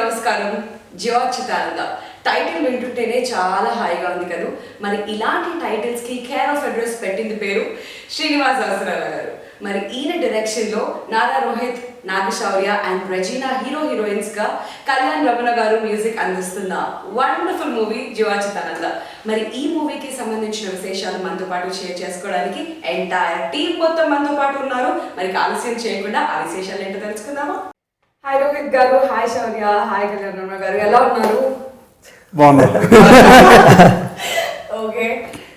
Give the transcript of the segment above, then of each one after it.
నమస్కారం. జ్యోచితానంద టైటిల్ వింటుంటేనే చాలా హాయిగా ఉంది కదా. మరి ఇలాంటి టైటిల్స్ కి కేర్ ఆఫ్ అడ్రస్ పెట్టింది పేరు శ్రీనివాస్ అవసరాల గారు. మరి ఈయన డైరెక్షన్ లో నారా రోహిత్, నాగశౌర్య అండ్ రెజీనా హీరోయిన్స్ గా కళ్యాణ్ రమణ గారు మ్యూజిక్ అందిస్తున్న వండర్ఫుల్ మూవీ జ్యోచితానంద. మరి ఈ మూవీకి సంబంధించిన విశేషాలు మనతో పాటు షేర్ చేసుకోవడానికి ఎంటైర్ టీమ్ మొత్తం మనతో పాటు ఉన్నారు. మరి ఆలస్యం చేయకుండా ఆ విశేషాలు ఏంటో తెలుసుకుందామా? హాయ్ రోహిత్ గారు, హాయ్ శౌర్య, హాయ్ కళ్యాణ్ రమణ గారు, ఎలా ఉన్నారు? బాగున్నారు. ఓకే,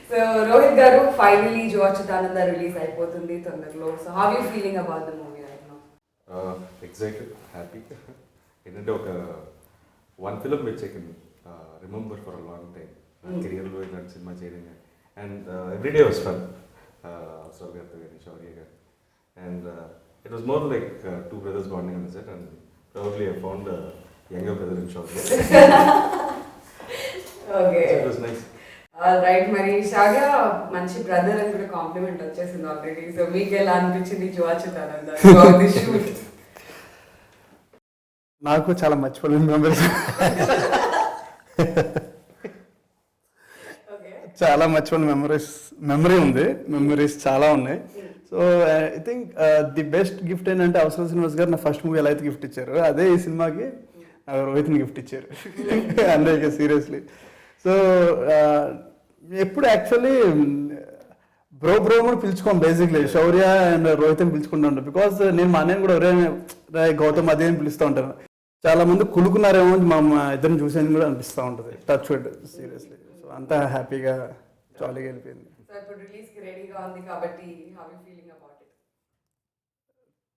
సో రోహిత్ గారు, ఫైనలీ జ్యోచితానంద రిలీజ్ అయిపోతుంది తొందరలో. So how you feeling about the movie right now? Excited, happy. ఏంటంటే ఒక one film which I can remember for a long time కెరియర్లో ఇలాంటి సినిమా చేయడం. And everyday was fun. అవసరం గారితో కానీ శౌర్య గారు. And it was more like two brothers bonding on the set, and probably I found a younger brother in Shaurya. Okay. So it was nice. Right, మరి శార్య మంచి brother అని కూడా complement వచ్చేసింది already. So మీకు ఎలా అనిపించింది జ్యోచితానంద? నాకు చాలా మర్చిపోలేని మెమరీస్, చాలా మర్చిపోయిన మెమరీ ఉంది. మెమరీస్ చాలా ఉన్నాయి. So I think the best gift ఏంటంటే అవసరం శ్రీనివాస్ గారు నా ఫస్ట్ మూవీ ఎలా అయితే గిఫ్ట్ ఇచ్చారు, అదే ఈ సినిమాకి రోహిత్ని గిఫ్ట్ ఇచ్చారు. అంటే సీరియస్లీ. సో ఎప్పుడు యాక్చువల్లీ బ్రో కూడా పిలుచుకోం. బేసిక్లీ శౌర్య అండ్ రోహిత్ని పిలుచుకుంటూ బికాస్ నేను మా అన్నయ్యని కూడా ఎవరైనా గౌతమ్ అదే అని పిలుస్తూ ఉంటాను. చాలా మంది కులుకున్నారేమో మా ఇద్దరిని చూసేది కూడా అనిపిస్తూ ఉంటుంది. Touch wood, seriously. సో అంతా హ్యాపీగా జాలీగా వెళ్ళిపోయింది. సో ఇప్పుడు రిలీజ్ కి రెడీగా ఉంది కాబట్టి how you feeling about it?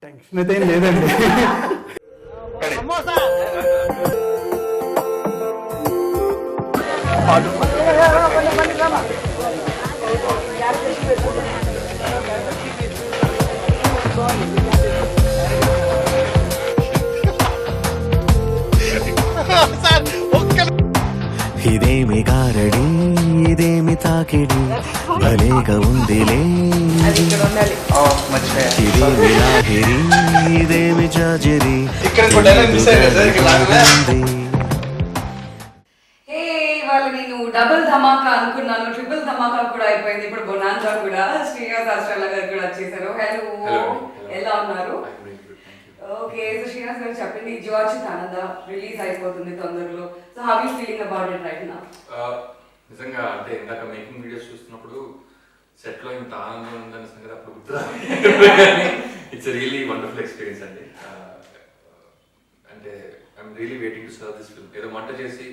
Tension అయితే ఏం లేదండి. ఇదేమి గారడి, ఇదేమి తాకిడి, భలేగా ఉందిలే, ఇదేమి లాగిరి, ఇదేమి జాజిరి. హే, వాళ్ళు నేను డబుల్ ధమాకా అనుకున్నాను, ట్రిపుల్ ధమాకా కూడా అయిపోయింది. ఇప్పుడు బొనాన్సా కూడా శ్రీనివాస్ అవసరాల గారు కూడా వచ్చేసారు. హలో, ఎలా ఉన్నారు? ఓకే, సో శ్రీనివాస్ గారు చెప్పండి, జ్యోచితానంద రిలీజ్ అయిపోతుంది తొందరలో. So how you feeling about it right now? నిజంగా అంటే ఇందాక మేకింగ్ వీడియోస్ చూస్తున్నప్పుడు సెట్ లో ఇంత ఆనందం ఉందన్న సంగతి అప్పుడు గుర్తు. ఇట్స్ రియలీ వండర్ఫుల్ ఎక్స్పీరియన్స్ అండి. అంటే I'm really waiting to serve this film. ఏదో వంట చేసి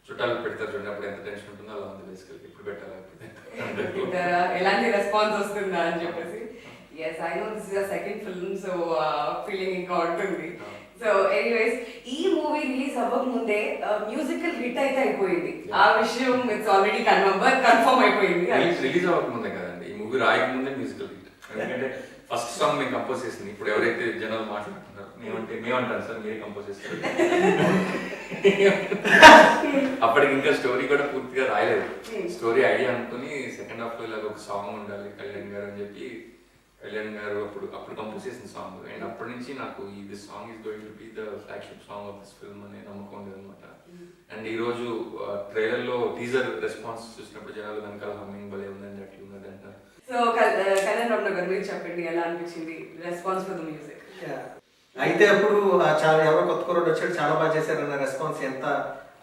చుట్టాలకు పెడతారు చూడండి, అప్పుడు ఎంత టెన్షన్ ఉంటుందో అలా ఉంది బేసికల్. ఇప్పుడు పెట్టాలా, ఎలాంటి రెస్పాన్స్ వస్తుందా అని చెప్పేసి. Yes, I know this is your second film, so feeling ఇంకా ఉంటుంది. సో ఎనీవేస్, ఈ మూవీ రిలీజ్ అవ్వక ముందే మ్యూజికల్ హిట్ అయితే అయిపోయింది. ఆ విషయం ఇట్స్ ఆల్రెడీ కన్ఫర్మ్ అయిపోయింది. రిలీజ్ అవ్వక ముందే కదండి, ఈ మూవీ రాయక ముందే మ్యూజికల్ హిట్. ఎందుకంటే ఫస్ట్ సాంగ్ మేము కంపోజ్ చేసింది. ఇప్పుడు ఎవరైతే జనాలు మాట్లాడుతున్నారు మేమంటారు సార్ మీరే కంపోజ్ చేస్తారు. అప్పటికి ఇంకా స్టోరీ కూడా పూర్తిగా రాయలేదు. స్టోరీ ఐడియా అనుకుని సెకండ్ హాఫ్ లో ఇలాగ ఒక సాంగ్ ఉండాలి కళ్యాణ్ గారు అని చెప్పి కళ్యాణ్ గారు అప్పుడు కంపోజ్ చేసిన సాంగ్. అండ్ అప్పటి నుంచి నాకు ఈ this song is going to be the flagship song of this film అనే నమ్మకం ఉండేది అనమాట. అండ్ ఈ రోజు ట్రైలర్ లో టీజర్ రెస్పాన్స్ చూసినప్పుడు జనాలు వెనకాల హమ్మింగ్ భలే ఉందండి, అట్లా ఉన్నది అంటారు. సో కళ్యాణ్ రమణ గారు మీరు చెప్పండి, ఎలా అనిపించింది రెస్పాన్స్ ఫర్ ద మ్యూజిక్? అయితే అప్పుడు చాలా ఎవరో కొత్త కుర్రోడు వచ్చాడు, చాలా బాగా చేశారన్న రెస్పాన్స్ ఎంత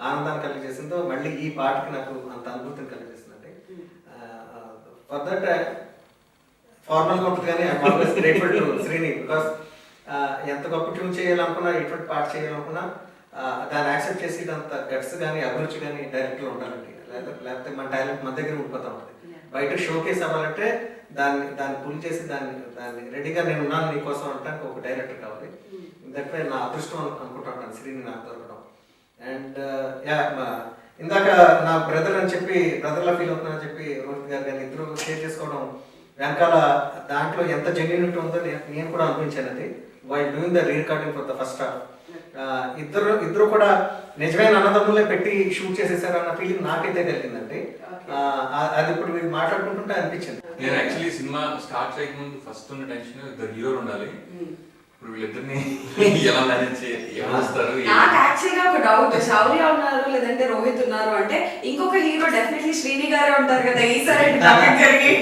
ఆనందాన్ని కలిగజేసిందో మళ్ళీ ఈ పాటకి నాకు అంత అనుభూతిని కలిగజేసిందండి. ఫర్ దట్ ఫార్మల్గా ఉంటుంది కానీ I'm always grateful to Srini. Because ఎంత గొప్ప ట్యూన్ చేయాలనుకున్నా, ఎటువంటి పాట చేయాలనుకున్నా దాన్ని యాక్సెప్ట్ చేసి అంత గట్స్ కానీ అభిరుచి కానీ డైరెక్ట్లో ఉండాలండి. లేకపోతే మన టాలెంట్ మన దగ్గర ఉండిపోతూ ఉంటుంది. బయట షోకేస్ అవ్వాలంటే దాన్ని పుల్ చేసి దాన్ని రెడీగా నేను ఉన్నాను నీకోసం అంటానికి ఒక డైరెక్టర్ కావాలి. దట్వే నా అదృష్టం అనుకుంటా ఉంటాను శ్రీని నాకు దొరకడం. అండ్ ఇందాక నా బ్రదర్ అని చెప్పి బ్రదర్లా ఫీల్ అవుతున్నా అని చెప్పి రోహిత్ గారు కానీ ఇద్దరు షేర్ చేసుకోవడం వెనకాల దాంట్లో ఎంత జెన్యూనిటీ ఉందో నేను కూడా అనిపించాను. అది while doing the re-recording for the first half. ఇద్దరు కూడా నిజమైన అన్నదమ్ములే పెట్టి షూట్ చేసేసారు అన్న ఫీలింగ్ నాకైతే కలిగిందండి. అది ఇప్పుడు మీరు మాట్లాడుకుంటుంటే అనిపించింది. నేను యాక్చువల్లీ సినిమా స్టార్ట్ చేయకముందు ఫస్ట్ ఉన్న టెన్షన్ ఇద్దరు హీరోలు ఉండాలి. ఇప్పుడు వీళ్ళిద్దరిని ఎలా మేనేజ్ ఏమొస్తారు నాకు యాక్చువల్ గా ఒక డౌట్, శౌర్య ఉన్నారు లేదంటే రోహిత్ ఉన్నారు అంటే ఇంకొక హీరో డెఫినెట్లీ శ్రీని గారే ఉంటారు కదా, ఈసారి జరిగి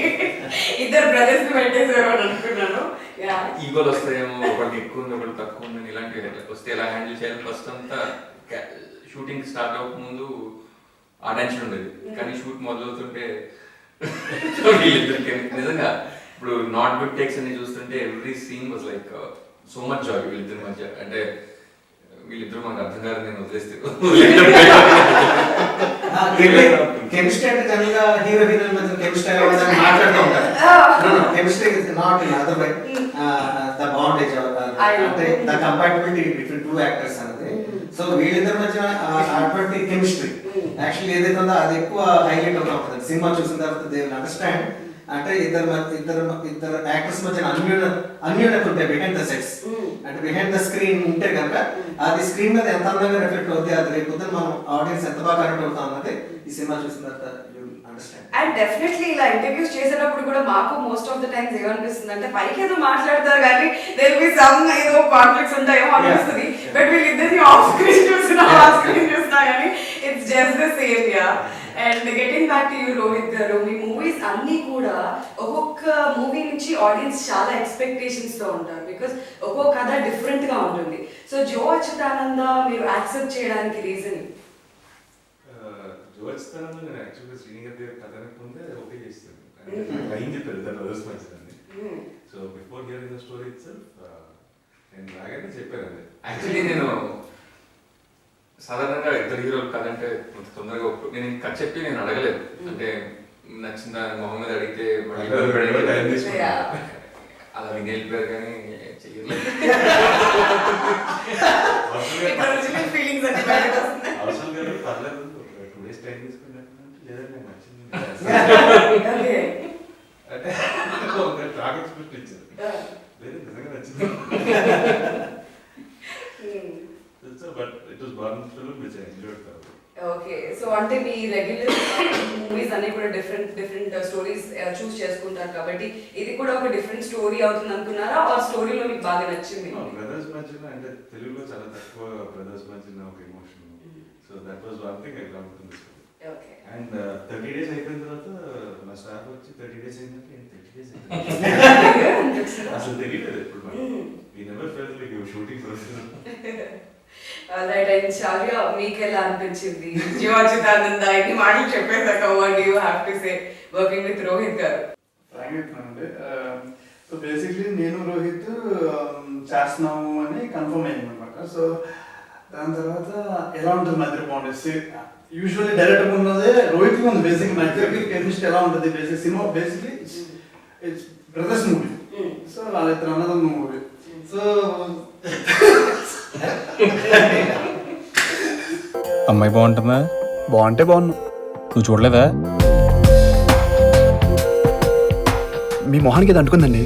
ఇద్దరు బ్రదర్స్ ని పెట్టేసారు అని అనుకున్నాను. ఈగోలు వస్తాయేమో, ఒకరికి ఎక్కువ ఉంది ఒకటి తక్కువ ఉంది, ఇలాంటివి వస్తే ఎలా హ్యాండిల్ చేయాలి. ఫస్ట్ అంతా షూటింగ్ స్టార్ట్ అవ్వక ముందు ఆ టెన్షన్ ఉండేది, కానీ షూట్ మొదలవుతుంటే వీళ్ళిద్దరికి నిజంగా ఇప్పుడు నాట్ గుడ్ టేక్స్ అని చూస్తుంటే every scene was like so much joy వీళ్ళిద్దరి మధ్య. అంటే వీళ్ళిద్దరు మనకు అర్థం కాదు, నేను వదిలేస్తే కెమిస్ట్రీ అంటే జనరల్ గా హీరో హీరోయిన్ మధ్య కెమిస్ట్రీ మాట్లాడుతూ ఉంటారు. Chemistry is not in other way the bondage అంటే the compatibility between two actors అనేది. సో వీళ్ళిద్దరి మధ్య అటువంటి కెమిస్ట్రీ యాక్చువల్లీ ఏదైతే ఉందో అది ఎక్కువ హైలైట్ అవుతా ఉంటుంది. సినిమా చూసిన తర్వాత దే విల్ అండర్స్టాండ్ అంటే ఇద్దరు యాక్టర్స్ మధ్య అన్యూనత ఉంటాయి బిహైండ్ ద సెట్స్. అంటే బిహైండ్ ద స్క్రీన్ ఉంటే కనుక అది స్క్రీన్ మీద ఎంత అందంగా రిఫ్లెక్ట్ అవుతుంది, అది రేపు మనం ఆడియన్స్ ఎంత బాగా కనెక్ట్ అవుతాం అన్నది ఈ సినిమా చూసిన తర్వాత అండర్స్టాండ్. అండ్ డెఫినెట్లీ ఇలా ఇంటర్వ్యూస్ చేసేటప్పుడు కూడా మాకు మోస్ట్ ఆఫ్ ద టైమ్స్ ఏమనిపిస్తుంది అంటే పైకి ఏదో మాట్లాడతారు కానీ దేర్ బి సమ్ ఏదో కాన్ఫ్లిక్ట్స్ ఉంటాయేమో అనిపిస్తుంది. బట్ వీళ్ళిద్దరిని ఆఫ్ స్క్రీన్ చూసినా ఆఫ్ స్క్రీన్ చూసినా కానీ it's just the same. Yeah. And getting back to you Rohit గారు, మీ మూవీస్ అన్నీ కూడా ఒక్కొక్క మూవీ నుంచి ఆడియన్స్ చాలా ఎక్స్పెక్టేషన్స్ తో ఉంటారు, బికాస్ ఒక్కొక్క కథ డిఫరెంట్ గా ఉంటుంది. సో జో అచ్యుతానంద మీరు యాక్సెప్ట్ చేయడానికి రీజన్? జోచిస్తానని నేను యాక్చువల్గా శ్రీనిగర్ దగ్గర కథ ముందే ఓకే చేస్తాను. టైం చెప్పారు ఇద్దరు బ్రదర్స్ మంచిదని. So before hearing the story itself నేను రాగానే చెప్పాను అది. యాక్చువల్లీ నేను సాధారణంగా ఇద్దరు హీరోలు కదంటే తొందరగా నేను ఇంకా చెప్పి నేను అడగలేదు. అంటే నచ్చిన మొహం మీద అడిగితే అలా విని వెళ్ళిపోయారు కానీ చెయ్యలేదు. అవసరం కాదు, పర్లేదు, 2 days టైం తీసుకున్నట్టు లేదా నాకు నచ్చింది అంటే ఒక ట్రాక్ ఎక్స్పెక్ట్ ఇచ్చారు, లేదు నిజంగా నచ్చింది. But it was one film which I enjoyed. Okay. So అంటే మీ రెగ్యులర్ మూవీస్ అన్ని కూడా డిఫరెంట్ స్టోరీస్ చూస్ చేసుకుంటారు కాబట్టి ఇది కూడా ఒక డిఫరెంట్ స్టోరీ అవుతుంది అనుకున్నారా, ఆ స్టోరీలో మీకు బాగా నచ్చింది? బ్రదర్స్ మధ్యన అంటే తెలుగులో చాలా తక్కువ బ్రదర్స్ మధ్యన ఒక emotion. So that was one thing I love in this. Okay. And 30 days అయిపోయిన తర్వాత నా స్టాఫ్ వచ్చి 30 days అయిందంటే 30 days అసలు తెలియలేదు ఎప్పుడు. We never felt like you shooting for right. And Shaurya, మీకు ఎలా అనిపించింది జో అచ్యుతానంద ఇన్ని మాటలు చెప్పేసాక what do you have to say working with Rohit garu? Frank చెప్తున్నానండి. సో బేసిక్లీ నేను రోహిత్ చేస్తున్నాము అని కన్ఫర్మ్ అయింది అనమాట. సో దాని తర్వాత ఎలా ఉంటుంది మధ్య బాండెస్? యూజువల్లీ డైరెక్టర్ ఉన్నదే రోహిత్ ఉంది. బేసిక్ మధ్య కెమిస్ట్రీ ఎలా ఉంటుంది? Basic cinema basically it's brothers movie. So వాళ్ళిద్దరు అన్నదమ్ముల మూవీ. సో అమ్మాయి బాగుంటుందా? బాగుంటే బాగున్నావు. నువ్వు చూడలేదా? మీ మొహానికి ఇది అంటుకుందండి.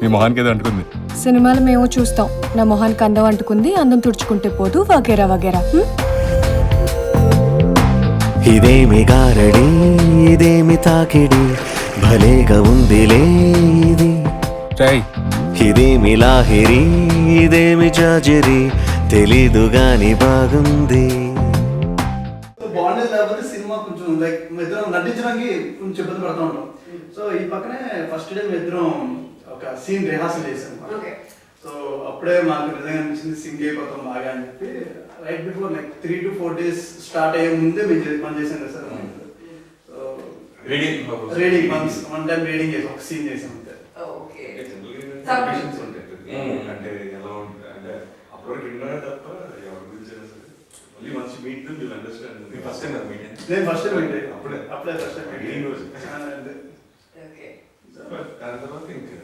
మీ మొహానికి ఏదో అంటుకుంది. సినిమాలు మేము చూస్తాం. నా మొహానికి అందం అంటుకుంది, అందం తుడుచుకుంటే పోదు, వగేరా వగేరా. ఇదేమి గారడి ఇదేమి తాకిడి భలేగా ఉందిలే ఇది. ఇదేమి లాహిరి ఇదేమి జాజరి తెలీదు గాని బాగుంది. బాగుండేది లేకపోతే సినిమా కొంచెం లైక్ ఇద్దరం నటించడానికి కొంచెం ఇబ్బంది పడుతూ ఉంటాం. సో ఈ పక్కనే ఫస్ట్ డే మేము ఇద్దరం ఒక సీన్ రిహార్సల్ చేసాం. సో అప్పుడే మాకు నిజంగా అనిపించింది సింగ్ అయిపోతాం బాగా అని చెప్పి right before like 3 to 4 days start అయ్యే ముందే మేము పని చేసాం కదా sir. So reading one time reading చేసాం, ఒక సీన్ చేసాం అంతే. సబ్మిషన్స్ ఉంటాయి అంటే ఎలా ఉంటుంది అంటే అప్పుడు విన్నానే తప్ప ఎవరి గురించి అయినా సరే only once you meet them you will understand. First time meet నేను ఫస్ట్ టైం మీట్ అప్పుడే ఫస్ట్ టైం మీటింగ్ రోజు. ఓకే. దాని తర్వాత ఇంకా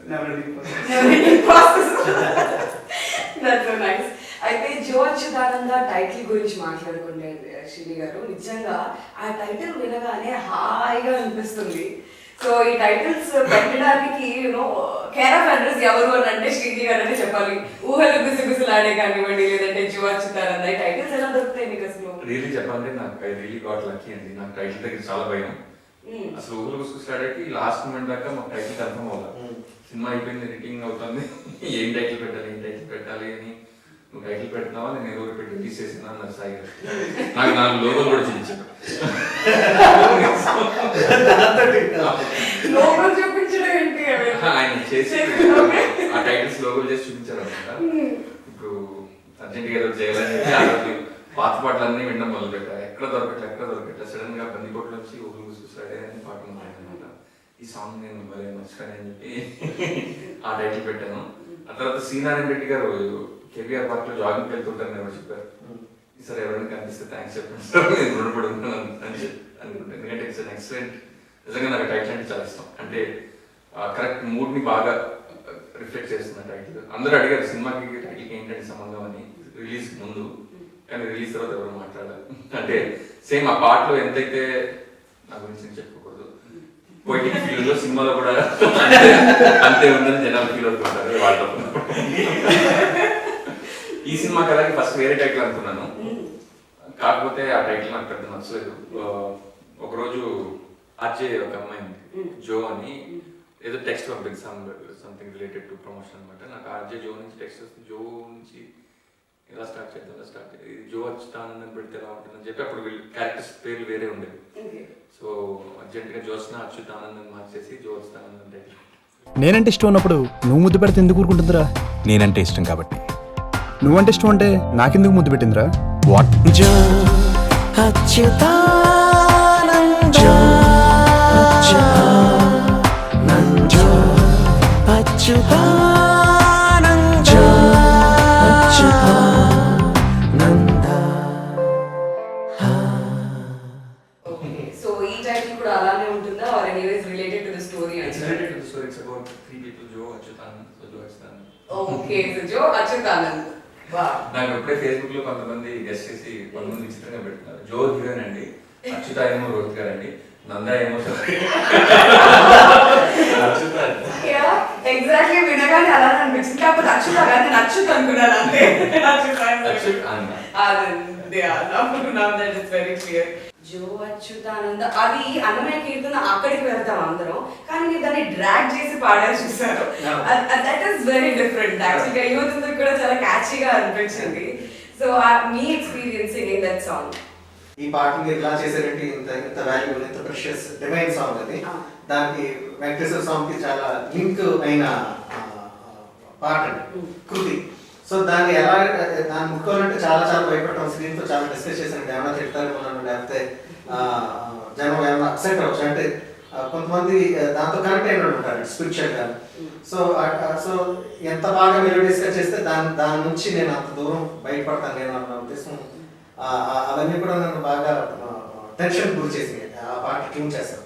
That's so nice. అయితే జో అచ్యుతానంద టైటిల్ గురించి మాట్లాడుకుంటే శ్రీని గారు, నిజంగా ఆ టైటిల్ వినగానే హాయిగా అనిపిస్తుంది. సో ఈ టైటిల్స్ పెట్టడానికి కేర్ ఆఫ్ అడ్రస్ ఎవరు అని అంటే శ్రీని గారు అంటే చెప్పాలి. ఊహలు గుసగుసలాడే కానివ్వండి, లేదంటే జో అచ్యుతానంద ఈ టైటిల్స్ ఎలా దొరుకుతాయి మీకు అసలు? రియలీ చెప్పాలంటే నాకు ఐ రియలీ గాట్ లక్కీ అండి. నాకు టైటిల్ దగ్గర చాలా భయం. అసలు ఊహలు గుసగుసలాడేకి లాస్ట్ మూమెంట్ దాకా మాకు టైటిల్ కన్ఫర్మ్ అవ్వాలి. సినిమా అయిపోయింది, ఎడిటింగ్ అవుతుంది, ఏం టైటిల్ పెట్టాలి అని, నువ్వు టైటిల్ పెడుతున్నావా నేను ఏదో ఒకటి పెట్టి తీసేసిన అన్నారు సాయి గారు. నాకు 4 లోగోలు కూడా చూపించారు. లోపల చూపించడం ఏంటి ఆయన చేసి ఆ టైటిల్స్ లోగోలు చేసి చూపించారు అనమాట. ఇప్పుడు అర్జెంట్గా ఏదో చేయాలని చెప్పి ఆ రోజు పాత పాటలన్నీ వినడం మొదలు పెట్టా. ఎక్కడ దొరకట్లే సడన్ గా బందికోట్లో నుంచి ఊరు చూసాడే అని పాట ఉన్నాయన్నమాట. ఈ సాంగ్ నేను భలే నచ్చుతానని అని చెప్పి ఆ టైటిల్ పెట్టాను. ఆ తర్వాత శ్రీనారాయణ రెడ్డి గారు కేబీఆర్ పార్క్ లో జాగింగ్ వెళ్తుంటారని ఎవరు చెప్పారు. ఈసారి ఎవరైనా కనిపిస్తే థ్యాంక్స్ చెప్పండి సార్, నేను రుణపడి ఉన్నాను అని చెప్పి అనుకుంటాను. ఎందుకంటే ఇట్స్ అన్ ఎక్సలెంట్, నిజంగా నాకు టైటిల్ అంటే చాలా ఇష్టం. అంటే కరెక్ట్ మూడ్ ని బాగా రిఫ్లెక్ట్ చేస్తున్న టైటిల్. అందరూ అడిగారు సినిమాకి టైటిల్కి ఏంటంటే సంబంధం అని రిలీజ్ ముందు, కానీ రిలీజ్ తర్వాత ఎవరు మాట్లాడారు. అంటే సేమ్ ఆ పాటలో ఎంతైతే నా గురించి నేను చెప్పుకోకూడదు, పోయిటిక్ ఫీల్ లో సినిమాలో కూడా అంతే ఉందని జనాలు ఫీల్ అవుతుంటారు వాళ్ళతో. ఈ సినిమా కదా ఫస్ట్ వేరే టైటిల్ అనుకున్నాను, కాకపోతే ఆ టైటిల్ నాకు పెద్ద నచ్చలేదు. ఒకరోజు ఆర్జే ఒక అమ్మాయి ఉంది జో అని, ఏదో టెక్స్ట్ పంపింది సంథింగ్ రిలేటెడ్ టు ప్రమోషన్ అనమాట. నాకు ఆర్జే జో నుంచి టెక్స్ట్ వస్తుంది, జో నుంచి ఎలా స్టార్ట్ చేద్దాం, జో అచ్యుతానందం పెడితే ఎలా ఉంటుందని చెప్పి అప్పుడు వీళ్ళు క్యారెక్టర్స్ పేర్లు వేరే ఉండేవి. సో అర్జెంట్గా జోస్న అచ్యుతానందం మార్చేసి జో అచ్యుతానందం టైటిల్. నేనంటే ఇష్టం ఉన్నప్పుడు నువ్వు ముద్దు పెడితే ఎందుకు ఊరుకుంటుందిరా? నేనంటే ఇష్టం కాబట్టి. నువ్వంటే ఇష్టం అంటే నాకెందుకు ముద్దు పెట్టిందిరా? What? Joe Achyutananda Joe Achyutananda Achyutananda. So ఈ టైటిల్ కూడా అలానే ఉంటుందా or anyways related to the story? It's related to the story. It's about 3 people, Joe, Achyutanand, so Joe Achyutanand. Okay, so Joe Achyutanand. Wow. నాకు ఎప్పుడే ఫేస్బుక్ లో కొంతమంది గెస్ట్ చేసి కొంతమంది విచిత్రంగా పెడుతున్నారు. జో హీరోయిన్ అండి, అచ్యుత ఏమో రోహిత్ గారు అండి, నంద ఏమో అచ్యుత. ఎగ్జాక్ట్లీ వినగానే అలానే అనిపించింది, కాకపోతే అచ్యుత కాదు, నేను అచ్యుత్ అనుకున్నాను అంతే. జో అచ్యుతానంద అది అన్నమయ్య కీర్తన, అక్కడికి వెళ్తాం అందరం, కానీ మీరు దాన్ని డ్రాగ్ చేసి పాడారు చూసారు. That is very different. యాక్చువల్గా యూత్ కూడా చాలా క్యాచీగా అనిపించింది. So me experiencing in that song? ఈ పాటని ఇలా చేశారంటే ఇంత వాల్యూబుల్, ఇంత ప్రెషియస్ డివైన్ సాంగ్ అది. దానికి వెంకటేశ్వర సాంగ్ కి చాలా లింక్ అయిన పాట అండి, కృతి. సో దాన్ని ఎలా దాన్ని ముట్టుకోవాలంటే చాలా భయపడటం, స్క్రీన్ తో చాలా డిస్కస్ చేశాను. ఏమైనా తిడతారేమో, లేకపోతే జనం ఏమైనా అప్సెట్ అవ్వచ్చు. అంటే కొంతమంది దాంతో కనెక్ట్ అయిన ఉంటారు స్పిరిచువల్ గా. సో ఎంత బాగా మెలోడియస్ గా చేస్తే దాని నుంచి నేను అంత దూరం బయటపడతాను నేను అన్న ఉద్దేశం. అవన్నీ కూడా నన్ను బాగా టెన్షన్ గురి చేసింది ఆ పాట ట్యూన్ చేస్తాను.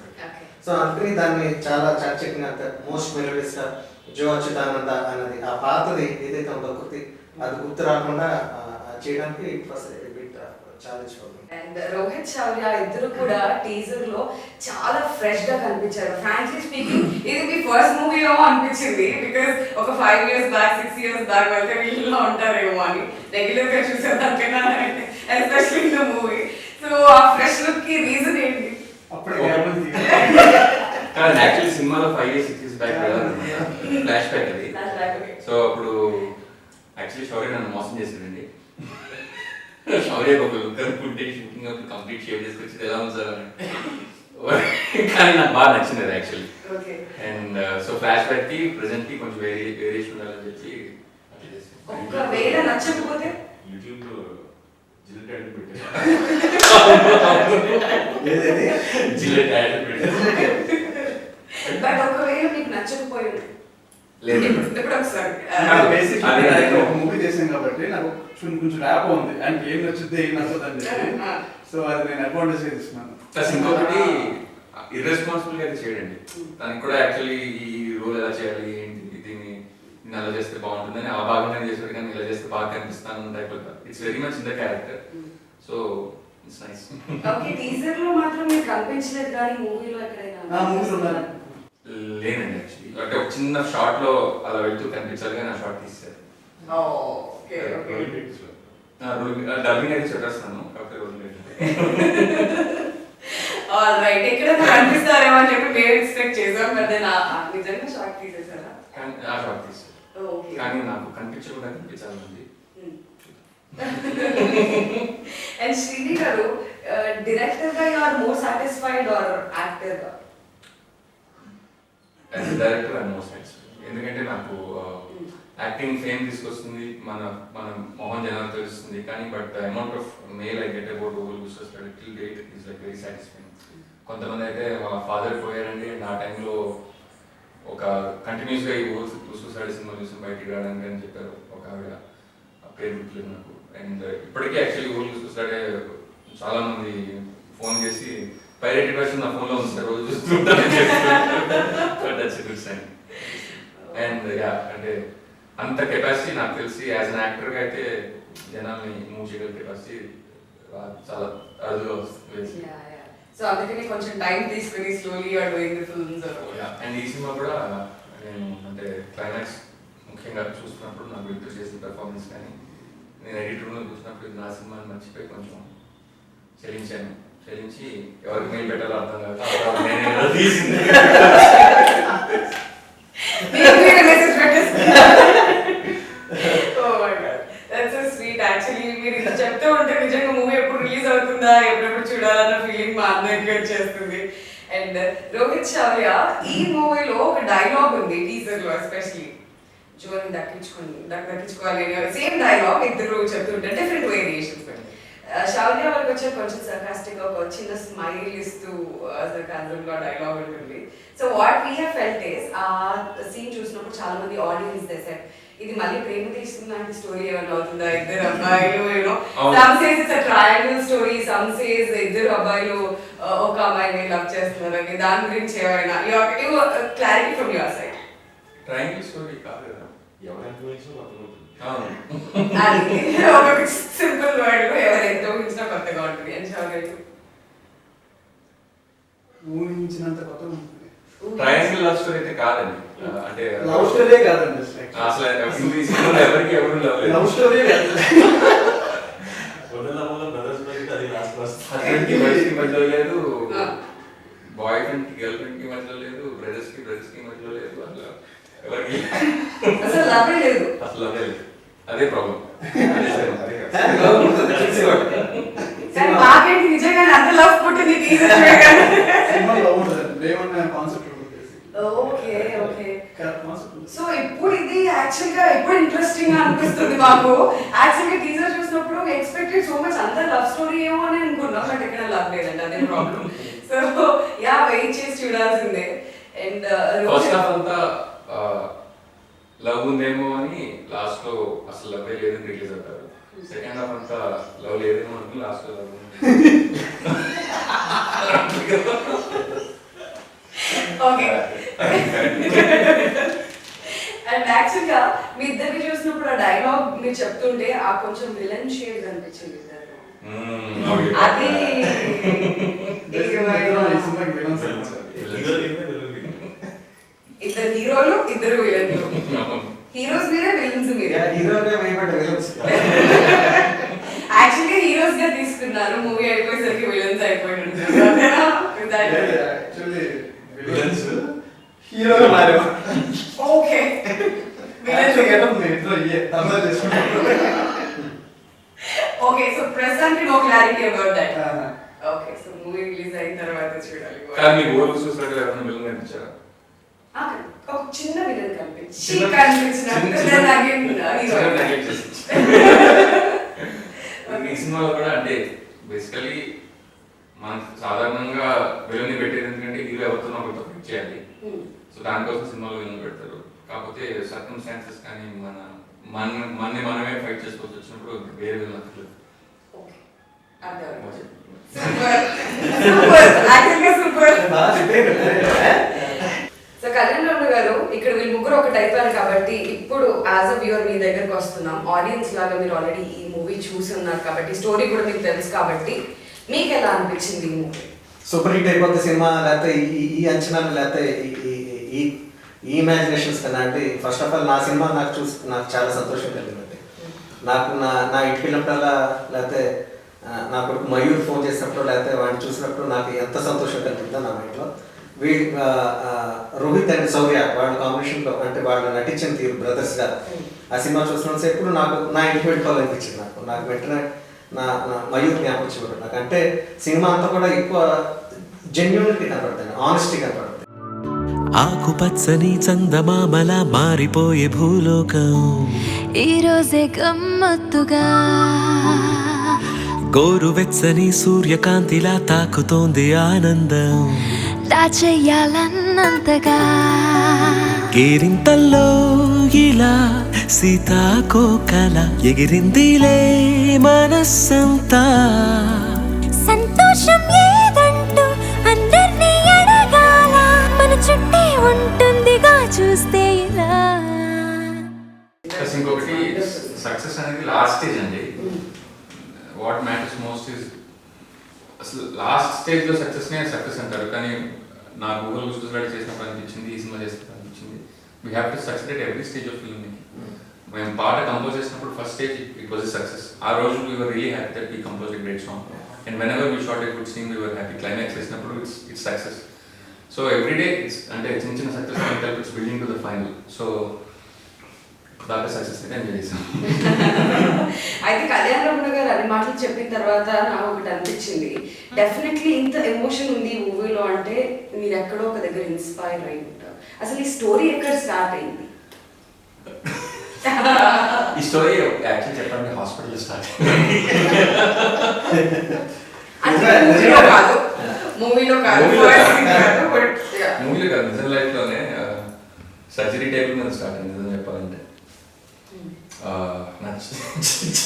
సో అందుకని దాన్ని చాలా చర్చకినంత మోస్ట్ మెలోడియస్ గా జో అచ్యుతానంద అన్నది ఆ పాతది ఏదైతే ఉందో కృతి, అది గుర్తు రాకుండా చేయడానికి ఛాలెంజ్ అవుతుంది. అండ్ రోహిత్ శౌర్య ఇద్దరు కూడా టీజర్ లో చాలా ఫ్రెష్ గా కనిపించారు. ఫ్రాంక్లీ స్పీకింగ్ ఇది మీ ఫస్ట్ మూవీలో అనిపించింది, బికాస్ ఒక 5 years బ్యాక్ 6 years బ్యాక్ వెళ్తే వీళ్ళలో ఉంటారేమో అని రెగ్యులర్ గా చూసేదానికైనా, especially in the movie. So ఆ ఫ్రెష్ లుక్ కి రీజన్ ఏంటి? యాక్చువల్లీ సినిమాలో 5 years 6 years back flash back అది. సో అప్పుడు యాక్చువల్లీ శౌర్య నన్ను మోసం చేసిందండి. శౌర్య ఒక లుక్ అనుకుంటే షూటింగ్ అప్పుడు కంప్లీట్ షేవ్ చేసుకొచ్చి ఎలా ఉంది సార్ అని, కానీ నాకు బాగా నచ్చింది అది actually. And so flash back కి ప్రెసెంట్ కి కొంచెం వేరియేషన్ ఉండాలని చెప్పి అట్లా చేసాను. ఒకవేళ నచ్చకపోతే యూట్యూబ్ లో జిల్లెట్ యాడ్ పెట్టాను. జిల్లెట్ యాడ్ పెట్టాను. బట్ ఒకవేళ మీకు నచ్చకపోయింది లేదు ఒక మూవీ చేసాను కాబట్టి నాకు కొంచెం ర్యాప్ ఉంది, అండ్ ఏం నచ్చుద్ది ఏం నచ్చదు అని చెప్పి. సో అది నేను అడ్వాంటేజ్ తీసుకున్నాను. ప్లస్ ఇంకొకటి ఇర్రెస్పాన్సిబుల్ గా చేయడండి. దానికి కూడా యాక్చువల్లీ ఈ రోల్ ఎలా చేయాలి ఏంటి, దీన్ని నేను అలా చేస్తే బాగుంటుందని ఆ భాగంగా చేసాడు, కానీ ఇలా చేస్తే బాగా కనిపిస్తాను type. It's very much in the character. So it's nice. Okay, teaser లో మాత్రం మీరు కనిపించలేదు, కానీ మూవీలో ఎక్కడైనా లేనండి. యాక్చువల్లీ అంటే ఒక చిన్న షార్ట్ లో అలా వెళ్తూ కనిపించాలి, కానీ ఆ షార్ట్ తీస్తారు. డబ్బింగ్ అయితే చెప్పేస్తున్నాను, కాకపోతే రోజు రైట్. ఎక్కడ కనిపిస్తారేమో అని చెప్పి మేము ఎక్స్పెక్ట్ చేసాం, బట్ నిజంగా షార్ట్ తీసేసారా? కానీ ఆ షార్ట్ తీస్తారు. కానీ నాకు కనిపించకుండా కనిపించాలి ఉంది. అండ్ శ్రీని గారు డైరెక్టర్ గా you are more satisfied or actor గా? As a director I'm most satisfied. ఎందుకంటే నాకు యాక్టింగ్ ఫేమ్ తీసుకొస్తుంది, మన మోహన్ జనాలు తెలుస్తుంది. కానీ but amount of mail I get about over విశ్వస్ till date is like very satisfying. కొంతమంది అయితే వాళ్ళ ఫాదర్ పోయారండి అండ్ ఆ టైంలో ఒక కంటిన్యూస్గా ఈ ఓల్స్ సూసైడ్ సినిమా చూసి బయటికి రావడానికి అని చెప్పారు ఒక ఆవిడ, పేరు గుర్తులేదు నాకు. అండ్ ఇప్పటికీ యాక్చువల్లీ ఓల్డ్ సూసైడే చాలా మంది ఫోన్ చేసి పైరేటెడ్ వర్షన్ నా ఫోన్లో ఉంది సార్, రోజు చూస్తుంటారని చెప్పారు. అండ్ యా, అంటే అంత కెపాసిటీ నాకు తెలిసి యాజ్ అన్ యాక్టర్గా అయితే జనాల్ని మూవ్ చేయగల కెపాసిటీ చాలా అరుదుగా వస్తుంది. సో అందుకని కొంచెం టైం తీసుకుని slowly are doing the films. And ఈ సినిమా కూడా నేను అంటే క్లైమాక్స్ ముఖ్యంగా చూస్తున్నప్పుడు నాకు గుర్తు చేసిన పెర్ఫార్మెన్స్ కానీ నేను ఎడిటర్ రూమ్లో చూసినప్పుడు ఇది నా సినిమాని మర్చిపోయి కొంచెం చెల్లించి ఎవరికి మెయిల్ పెట్టాలో అర్థం కాదు నేను తీసింది. చెప్తూ ఉంటే నిజంగా మూవీ ఎప్పుడు రిలీజ్ అవుతుందా, ఎప్పుడెప్పుడు చూడాలన్న ఫీలింగ్ మా అందరికి వచ్చేస్తుంది. అండ్ రోహిత్ శౌర్య ఈ మూవీలో ఒక డైలాగ్ ఉంది టీజర్ లో, ఎస్పెషలీ జోని దక్కించుకోవాలి సేమ్ డైలాగ్ ఇద్దరు చెప్తుంటే డిఫరెంట్ వేరియేషన్స్. శౌర్య వాళ్ళకి వచ్చే కొంచెం సర్కాస్టిక్ ఒక చిన్న స్మైల్ ఇస్తూ సర్కాజంలో డైలాగ్ ఉంటుంది. So what we have felt is ఆ సీన్ చూసినప్పుడు చాలా మంది ఆడియన్స్ చేశారు ఇది మళ్ళీ ప్రేమ తీసుకున్న స్టోరీ ఏమైనా అవుతుందా, ఇద్దరు అబ్బాయిలు you know some says it's a triangle story, some says ఇద్దరు అబ్బాయిలు ఒక అమ్మాయిని లవ్ చేస్తున్నారని, దాని గురించి ఏమైనా clarity from your side? Triangle story కాదు కదా, ఒక సింపుల్ వర్డ్ లో ఎవరైతే ఊహించినా కొత్తగా ఉంటుంది అని చెప్పగలరు. ఊహించినంత కొత్తగా ఉంటుంది. ట్రయాంగిల్ లవ్ స్టోరీ అయితే కాదండి, అంటే లవ్ స్టోరీ కాదండి అసలు ఎవరికి ఎవరు లవ్ స్టోరీ కాదు. హస్బెండ్ కి వైఫ్ కి మధ్యలో లేదు, బాయ్ ఫ్రెండ్ కి గర్ల్ ఫ్రెండ్ కి మధ్యలో లేదు, బ్రదర్స్ కి మధ్యలో లేదు, అసలు ఎవరికి అసలు లవ్ లేదు. అదే ప్రాబ్లం. కానీ మాకేంటి నిజంగానే అంత లవ్ పుట్టింది టీజర్ చూడగానే. Okay okay. సో ఇప్పుడు ఇది యాక్చువల్ గా ఇప్పుడు ఇంట్రెస్టింగ్ గా అనిపిస్తుంది మాకు. యాక్చువల్ గా టీజర్ చూసినప్పుడు ఎక్స్పెక్టెడ్ సో మచ్ అంతా లవ్ స్టోరీ ఏమో అని అనుకున్నాం, బట్ ఇక్కడ లవ్ లేదండి, అదే ప్రాబ్లం. సో యా వెయిట్ చేసి చూడాల్సిందే. అండ్ ఫస్ట్ హాఫ్ అంతా లవ్ ఉందేమో అని లాస్ట్ లో అసలు లవ్ లేదని రిలీజ్ అవుతారు. సెకండ్ హాఫ్ అంతా లవ్ లేదేమో అనుకుని లాస్ట్ లో లవ్. ఓకే. అండ్ యాక్చువల్ గా మీ ఇద్దరిని చూసినప్పుడు ఆ డైలాగ్ మీరు చెప్తుంటే ఆ కొంచెం విలన్ షేడ్ అనిపించింది. అది ఇద్దరు హీరోలు, ఇద్దరు విలన్లు. హీరోస్ మీరే, విలన్స్ మీరే. యాక్చువల్లీ హీరోస్ గా తీసుకున్నారు, మూవీ అయిపోయేసరికి విలన్స్ అయిపోయి ఓకే. ఓకే, సో ప్రస్తుతానికి no clarity about that. Okay, so movie release అయిన తర్వాత చూడాలి. కానీ మీకు ఓల్డ్ చూసినట్టు ఎవరైనా విలన్ కనిపించారా? ఒక చిన్న విలన్ కనిపించి ఈ సినిమాలో కూడా అంటే బేసికలీ మనం సాధారణంగా విలన్ ని పెట్టేది ఎందుకంటే హీరో ఎవరితో ఒకరితో ఫిట్ చేయాలి. సో దానికోసం సినిమాలో విలన్ పెడతారు. కాకపోతే సర్కమ్స్టాన్సెస్ కానీ మనమే ఫైట్ చేసుకోవచ్చు వచ్చినప్పుడు వేరే విలన్ అక్కర్లేదు. సో కళ్యాణ్ రామ్ గారు, ఇక్కడ వీళ్ళు ముగ్గురు ఒకటి అయిపోయారు కాబట్టి ఇప్పుడు యాజ్ అ వ్యూవర్ మీ దగ్గరకు వస్తున్నాం. ఆడియన్స్ లాగా మీరు ఆల్రెడీ ఈ మూవీ చూసి ఉన్నారు కాబట్టి స్టోరీ కూడా మీకు తెలుసు కాబట్టి మీకు ఎలా అనిపించింది ఈ మూవీ? సూపర్ హిట్ అయిపోతే సినిమా, లేకపోతే ఈ అంచనాలు, లేకపోతే ఈ ఇమాజినేషన్స్ కన్నా అంటే ఫస్ట్ ఆఫ్ ఆల్ నా సినిమా నాకు చాలా సంతోషం కలిగింది. నాకు నా ఇంటికి వెళ్ళినప్పుడల్లా, లేకపోతే నా కొడుకు మయూర్ ఫోన్ చేసినప్పుడు, లేకపోతే వాడిని చూసినప్పుడు నాకు ఎంత సంతోషం కలిగిందో నా మైండ్లో. రోహిత్ అండ్ శౌర్య వాళ్ళ కాంబినేషన్లో అంటే వాళ్ళు నటించిన తీరు బ్రదర్స్గా ఆ సినిమా చూసినంతసేపు నా ఇంటికి వెళ్ళిపోవాలనిపించింది. నాకు వెంటనే నా మయూర్ జ్ఞాపకం చూడరు నాకు. అంటే సినిమా అంతా కూడా ఎక్కువ జెన్యూనిటీ కనపడుతుంది, ఆనెస్టీ కనపడుతుంది. ఆకుపచ్చని చందమామలా మారిపోయే భూలోకం ఈ రోజే గమ్మత్తుగా గోరువెచ్చని సూర్యకాంతిలా తాకుతోంది ఆనందం దాచేయాలన్నంతగా కేరింతల్లో ఇలా సీతాకోకల ఎగిరిందిలే మనస్సంతా సంతోషం ఏదంటూ అందరినీ అడగాల మన చుట్టే ఉంటుందిగా చూస్తే ఇలా. ప్లస్ ఇంకొకటి సక్సెస్ అనేది లాస్ట్ స్టేజ్ అండి. వాట్ మ్యాటర్స్ మోస్ట్ ఇస్ అసలు లాస్ట్ స్టేజ్లో సక్సెస్నే సక్సెస్ అంటారు. కానీ నాకు గూగుల్ చూసినట్టు చేసినప్పుడు అనిపించింది, ఈ సినిమా చేసినప్పుడు అనిపించింది we have to success at every stage of film. మేము పాట కంపోజ్ చేసినప్పుడు first stage it was a success. ఆ రోజు we were really happy that we compose a great song and whenever we shot a good scene we were happy. Climax చేసినప్పుడు it's success. So everyday it's అంటే చిన్న చిన్న success it's building to the final. So దాకా success అయితే enjoy చేసాం. అయితే కళ్యాణ్ రమణ గారు అన్ని మాటలు చెప్పిన తర్వాత నాకు ఒకటి అనిపించింది, డెఫినెట్లీ ఇంత ఎమోషన్ ఉంది ఈ మూవీలో అంటే మీరు ఎక్కడో ఒక దగ్గర ఇన్స్పైర్ అయి ఉంటారు. అసలు ఈ స్టోరీ ఎక్కడ స్టార్ట్ అయింది? ఈ స్టోరీ యాక్చువల్లీ చెప్పండి హాస్పిటల్ స్టార్ట్ మూవీలో కాదు, మూవీలో కాదు, మూవీలో కాదు, నిజం లైఫ్లోనే సర్జరీ టేబుల్ మీద స్టార్ట్ అయింది నిజం చెప్పాలంటే. నా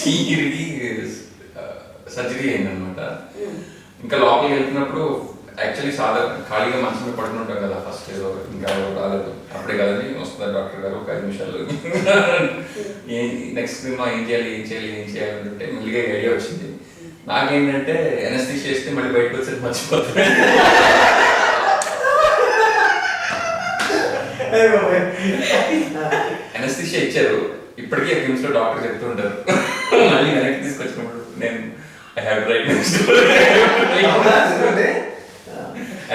చీరికి సర్జరీ అయిందనమాట. ఇంకా లోపలికి వెళ్తున్నప్పుడు యాక్చువల్లీ సాధారణ ఖాళీగా మంచం మీద పడుకుని ఉంటాం కదా ఫస్ట్ ఏదో ఇంకా రాలేదు అప్పుడే కదని వస్తున్నారు డాక్టర్ గారు ఒక 5 నిమిషాలు నెక్స్ట్ సినిమా ఏం చేయాలి అంటే మెల్లిగా ఐడియా వచ్చింది. నాకేంటంటే ఎనస్థీషియా చేస్తే మళ్ళీ బయటకు వచ్చేది మర్చిపోతుంది. ఎనస్థీషియా ఇచ్చారు, ఇప్పటికీ కిమ్స్ లో డాక్టర్ చెప్తూ ఉంటారు. మళ్ళీ వెనక్కి తీసుకొచ్చినప్పుడు నేను ఐ హ్యావ్ రైట్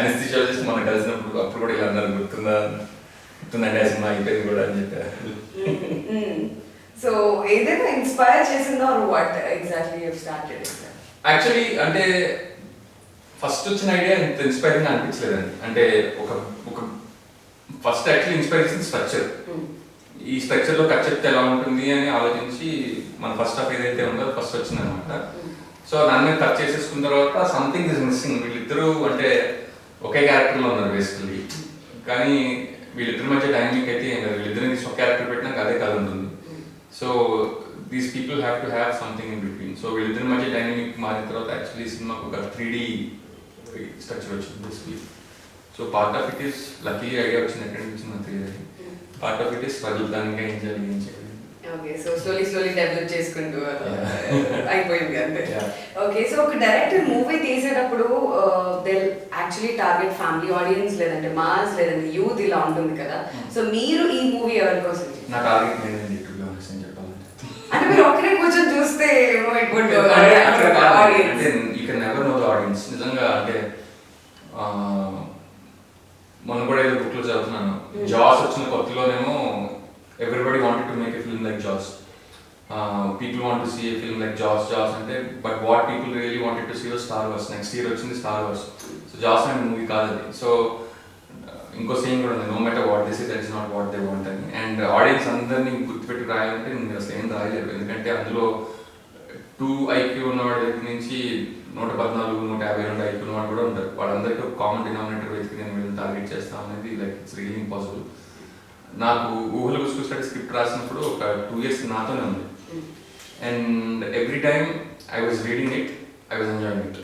ఎనస్థీషియాలజిస్ట్ మనం కలిసినప్పుడు అప్పుడు కూడా ఇలా అన్నారు, గుర్తుందండి ఆ సినిమా అయిపోయింది కూడా అని చెప్పారు. సో ఏదైనా ఇన్స్పైర్ చేసిందా or what exactly you started? Actually అంటే ఫస్ట్ వచ్చిన ఐడియా ఇంత ఇన్స్పైరింగ్ అనిపించలేదండి. అంటే ఒక ఫస్ట్ యాక్చువల్లీ ఇన్స్పైర్ చేసింది స్ట్రక్చర్. ఈ స్ట్రక్చర్లో కట్ చెప్తే ఎలా ఉంటుంది అని ఆలోచించి మన ఫస్ట్ హాఫ్ ఏదైతే ఉందో ఫస్ట్ వచ్చింది అనమాట. సో దాన్ని కట్ చేసేసుకున్న తర్వాత సంథింగ్ ఇస్ మిస్సింగ్. వీళ్ళిద్దరూ అంటే ఒకే క్యారెక్టర్లో ఉన్నారు బేసికల్లీ, కానీ వీళ్ళిద్దరి మధ్య డైనమిక్ అయితే ఏం లేదు. వీళ్ళిద్దరిని తీసి ఒక క్యారెక్టర్ పెట్టినాక అదే కథ ఉంటుంది. So these people have to have something in between. So వీళ్ళిద్దరి మధ్య డైనమిక్ మారిన తర్వాత యాక్చువల్లీ సినిమాకు ఒక 3D స్ట్రక్చర్ వచ్చింది basically. So part of it is lucky idea వచ్చింది, ఎక్కడి నుంచి నాకు తెలియదు. Part of it is struggle, దానికి ఏం చేయాలి. ఓకే, సో స్లోలీ డెవలప్ చేసుకుంటూ అయిపోయింది అంతే. ఓకే, సో ఒక డైరెక్టర్ మూవీ తీసేటప్పుడు they actually target family audience లేదంటే మాస్ లేదంటే యూత్ ఇలా ఉంటుంది కదా. సో మీరు ఈ మూవీ ఎవరి కోసం? నా టార్గెట్ నేనండి చెప్పాలంటే. అంటే మీరు ఒక్కరే కూర్చొని చూస్తే ఏమో అంటే you can never know the audience. నిజంగా అంటే మొన్న కూడా ఏదో బుక్లో చదువుతున్నాను, జాస్ వచ్చిన కొత్తలోనేమో everybody wanted to make a film like Jaws. People want to see a film like Jaws అంటే but what people really wanted to see was Star Wars. Next year వచ్చింది Star Wars. So Jaws అనే movie కాదు అది. So ఇంకో same కూడా ఉంది, no matter what they say that is not what they want అని. And audience అందరినీ గుర్తుపెట్టి రాయాలంటే నేను అసలు ఏం రాయలేరు, ఎందుకంటే అందులో 2 IQ ఉన్నవాడి దగ్గర నుంచి 114, 152 IQ ఉన్నవాడు కూడా ఉంటారు. వాళ్ళందరికీ ఒక కామన్ డినామినేటర్ వెతికి నేను వీళ్ళని టార్గెట్ చేస్తాను అనేది లైక్ ఇట్స్ రియల్లీ ఇంపాసిబుల్. నాకు ఊహలు గుసుకొచ్చి స్క్రిప్ట్ రాసినప్పుడు ఒక 2 years నాతోనే ఉంది. And every time I was reading it, I was enjoying it.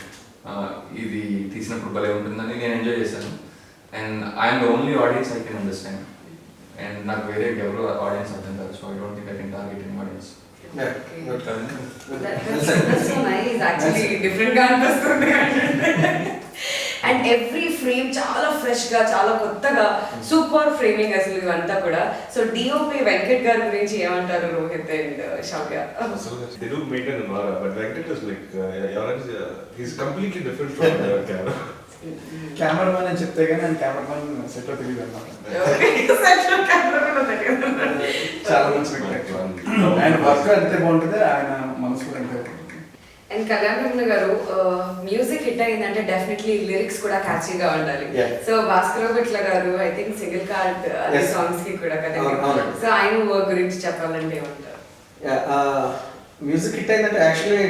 ఇది తీసినప్పుడు భలే ఉంటుందని నేను ఎంజాయ్ చేశాను. And I'm the only audience I can understand. And నాకు వేరే ఎవరు ఆడియన్స్ అర్థం కాదు. So I don't think I can target any audience. That's so nice. Actually, different గా అనిపిస్తుంది. అండ్ ఎవ్రీ ఫ్రేమ్ చాలా ఫ్రెష్ గా చాలా కొత్తగా సూపర్ ఫ్రేమింగ్ అసలు ఇవంతా కూడా. సో డిఓపి వెంకట్ గారి గురించి ఏమంటారు Rohit and Shaurya? They do maintain an aura, but Venkat is like he's completely different from the camera. Cameraman అని చెప్తే కానీ ఆయన కెమెరామెన్ సెట్లో తెలియదు అనమాట. చాలా మంచి వ్యక్తి. ఆయన వర్క్ అంతే బాగుంటుంది, ఆయన మనసు కూడా అంతే బాగుంటుంది. అండ్ కళ్యాణ్ గారు మ్యూజిక్ హిట్ అయిందంటే డెఫినెట్లీ లిరిక్స్ కూడా క్యాచీగా ఉండాలి. సో భాస్కర్ బిట్ల గారు ఐ థింక్ సింగిల్ కార్డ్ అదే సాంగ్స్ కి కూడా కదా. సో ఆయన వర్క్ గురించి చెప్పాలంటే ఏమంటారు? మ్యూజిక్ హిట్ అయిందంటే యాక్చువల్లీ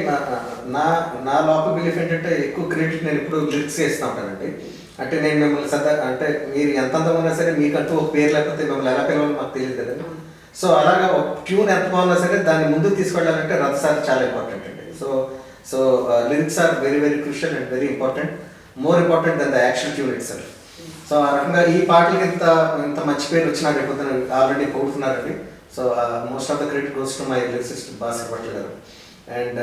నా లోపల బిలీఫ్ ఏంటంటే ఎక్కువ క్రెడిట్ నేను ఇప్పుడు లిరిక్స్ చేస్తూ ఉంటానండి. అంటే నేను మిమ్మల్ని అంటే మీరు ఎంత అందమైనా సరే మీకంటూ ఒక పేరు లేకపోతే మిమ్మల్ని ఎలా పిలవాలో మాకు తెలియదు కదండి. సో అలాగా ఒక ట్యూన్ ఎంత బాగున్నా సరే దాన్ని ముందుకు తీసుకెళ్ళాలంటే రథసారి చాలా ఇంపార్టెంట్ అండి. So lyrics are very very crucial and very important, more important than the actual tune itself. So ఆ రకంగా ఈ పాటలకి ఇంత మంచి పేరు వచ్చినా రేపు ఆల్రెడీ పొగుడుతున్నారండి. So most of the credit goes to my lyricist Bhaskar Bhatla garu. And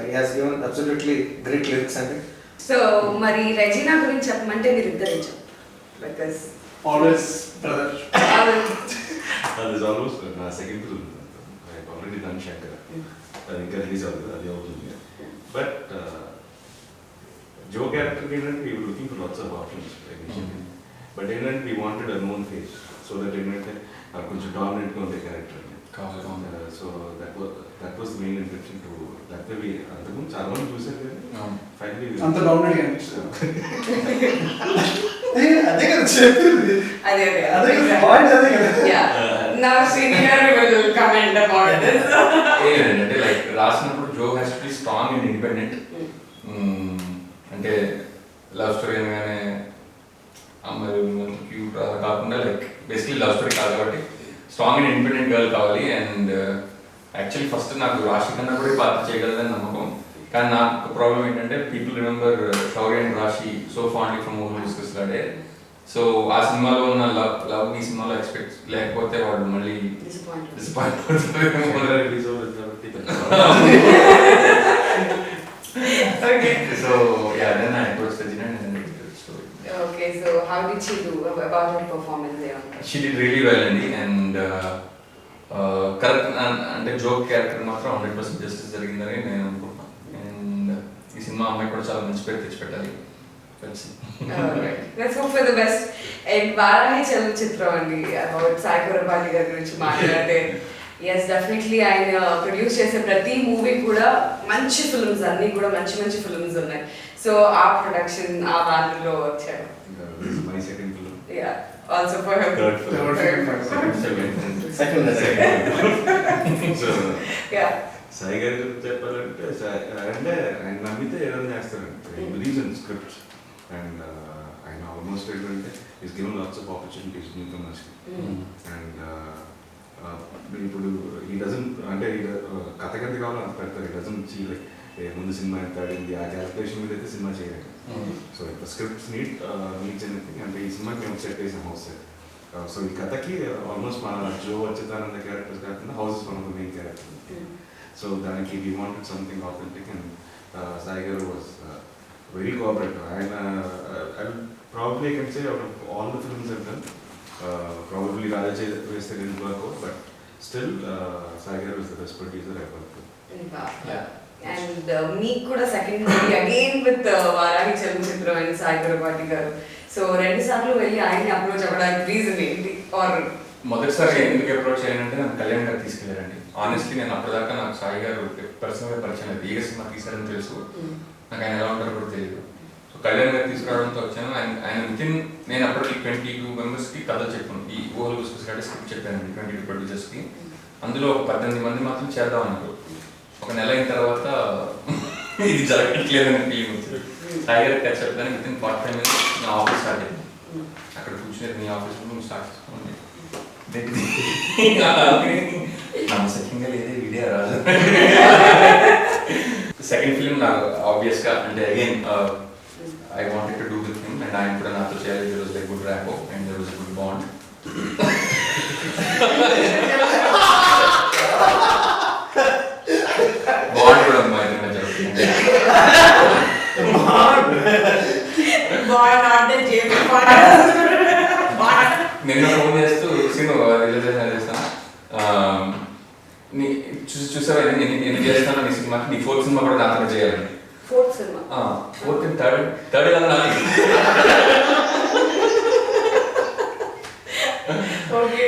he has given absolutely great lyrics అండి. సో మరి రెజీనా గురించి చెప్పమంటే మీరు ఇద్దరు బికాస్ ఆల్వేస్ బ్రదర్. అది ఇస్ ఆల్మోస్ట్ నా second film. I already done Shankar, అది ఇంకా రిలీజ్ అవుతుంది, అది అవుతుంది. బట్ జో క్యారెక్టర్ ఏంటంటే we were looking for lots of options but ఏంటంటే we wanted a known face. So that ఏంటంటే కొంచెం డామినెంట్గా ఉండే character. So that was main intention to that way. అంతకుముందు చాలా మంది చూసారు కానీ ఫైనలీ అంత డామినేట్ అనిపిస్తుంది. అదే కదా చెప్పింది, అదే అదే పాయింట్, అదే కదా. Now senior will comment about this. అంటే లైక్ రాసినప్పుడు Jo has to be strong and independent. అంటే లవ్ స్టోరీ అనగానే అమ్మాయి క్యూట్ కాకుండా లైక్ బేసిక్లీ లవ్ స్టోరీ కాదు కాబట్టి స్ట్రాంగ్ అండ్ ఇండిపెండెంట్ గర్ల్ కావాలి. అండ్ యాక్చువల్లీ ఫస్ట్ నాకు రాశి కన్నా కూడా పాత్ర చేయగలదని నమ్మకం. కానీ నాకు ప్రాబ్లం ఏంటంటే people remember Shaurya and Raashi so fondly from over డిస్కస్లాడే. సో ఆ సినిమాలో ఉన్న లవ్ ఈ సినిమాలో ఎక్స్పెక్ట్ లేకపోతే వాళ్ళు మళ్ళీ డిసప్పాయింట్ రిలీజ్ అవుతుంది కాబట్టి. So yeah, then I approached Regina and then we did the story. Okay, so how did she do about her performance there? She did really well అండి. అండ్ కరెక్ట్ అంటే joke character మాత్రం 100% justice జరిగిందని నేను అనుకుంటున్నాను. And ఈ cinema అమ్మాయి కూడా చాలా మంచి పేరు తెచ్చిపెట్టాలి. Let's hope for the best. And Varahi చలనచిత్రం అండి, అబౌట్ సాయి కురబాలి గారి గురించి మాట్లాడితే ఎస్ డెఫినెట్లీ ఆయన ప్రొడ్యూస్ చేసే ప్రతి మూవీ కూడా మంచి ఫిల్మ్స్, అన్ని కూడా మంచి మంచి ఫిల్మ్స్ ఉన్నాయి. సో ఆ ప్రొడక్షన్ ఆ బ్యానర్లో వచ్చాడు. My second film. Yeah also for her third second. So yeah Sai గారి గురించి చెప్పాలంటే అంటే ఆయన నమ్మితే ఏదైనా చేస్తారండి. బిలీవ్స్ ఇన్ స్క్రిప్ట్స్ అండ్ ఆయన ఆల్మోస్ట్ ఏంటంటే is given lots of opportunities new కమర్స్కి. అండ్ ఇప్పుడు ఈ డజన్ అంటే కథ కావాలని అంత పెడతారు. ఈ డజన్ సీ లైక్ ముందు సినిమా ఎంత ఆడింది ఆ క్యాల్కులేషన్ మీద అయితే సినిమా చేయలేదు. సో ఇప్పుడు స్క్రిప్ట్స్ నీడ్స్ ఎనీథింగ్ అంటే ఈ సినిమాకి మేము సెట్ చేసాం హౌస్ సెట్. సో ఈ కథకి ఆల్మోస్ట్ మా జో అచ్యుతానంద క్యారెక్టర్స్ కాకుండా house is one of the main character. So దానికి we wanted something authentic and Sai garu was very cooperative. ఆయన probably I can say out of all the films I done probably Raja వేస్తే didn't work out, but still Sai Garu is the best producer I've worked with. And మీకు కూడా second movie again with Varahi Chalanachitram and Sai Kurabali garu. So 2 సార్లు వెళ్ళి ఆయన్ని approach అవ్వడానికి reason ఏంటి? Are మొదటిసారి ఎందుకు అప్రోచ్ అయ్యానంటే నన్ను కళ్యాణ్ గారు తీసుకెళ్ళారండి. ఆనెస్ట్లీ నేను అప్పటిదాకా నాకు సాయి గారు పర్సనల్గా పరిచయం లేదు. ఏ సినిమా తీసారని తెలుసు, నాకు ఆయన ఎలా ఉంటారో కూడా తెలియదు. సో కళ్యాణ్ గారు తీసుకురావడంతో వచ్చాను. ఆయన వితిన్ నేను అప్పటికి 22 మెంబర్స్కి కథలు చెప్పాను. ఈ ఓవల్ అంటే స్క్రిప్ట్ చెప్పానండి 22 ప్రొడ్యూసర్స్కి. అందులో ఒక 18 మంది మాత్రం చేద్దాం అన్నారు. ఒక నెల అయిన తర్వాత ఇది జరగట్లేదని ఫీలింగ్ వచ్చింది. సాయి గారికి కథ చెప్తాను వితిన్ 45 minutes నా ఆఫీస్ స్టార్ట్ అయింది. అక్కడ కూర్చుని నీ ఆఫీస్లో నువ్వు స్టార్ట్ చేసుకోండి. నమ్మసక్యంగా లేదే వీడియో రాజు. సెకండ్ ఫిల్మ్ నాకు ఆబ్వియస్గా అంటే again I wanted to do with him and I am put another chair. There was like good rapport and there was a good bond. Bond కూడా మా ఇద్దరి మధ్య జరుగుతుంది. నిన్న ఫోన్ చేస్తూ సీను రిలీజ్ చేస్తాను చూసావా ఎందుకు చేస్తాను నీ సినిమాకి నీ 4th సినిమా కూడా నాతో చేయాలని. Fourth cinema. ఫోర్త్ థర్డ్ కదా నాది. Okay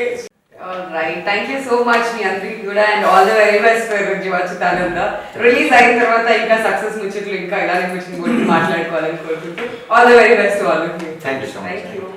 right, thank you so much మీ అందరికి కూడా and all the very best for జీవాచితానంద. రిలీజ్ అయిన తర్వాత ఇంకా సక్సెస్ ముచ్చట్లు ఇంకా ఇలానే కూర్చొని మాట్లాడుకోవాలని కోరుకుంటూ all the very best all of you. Thank you so much. Thank you.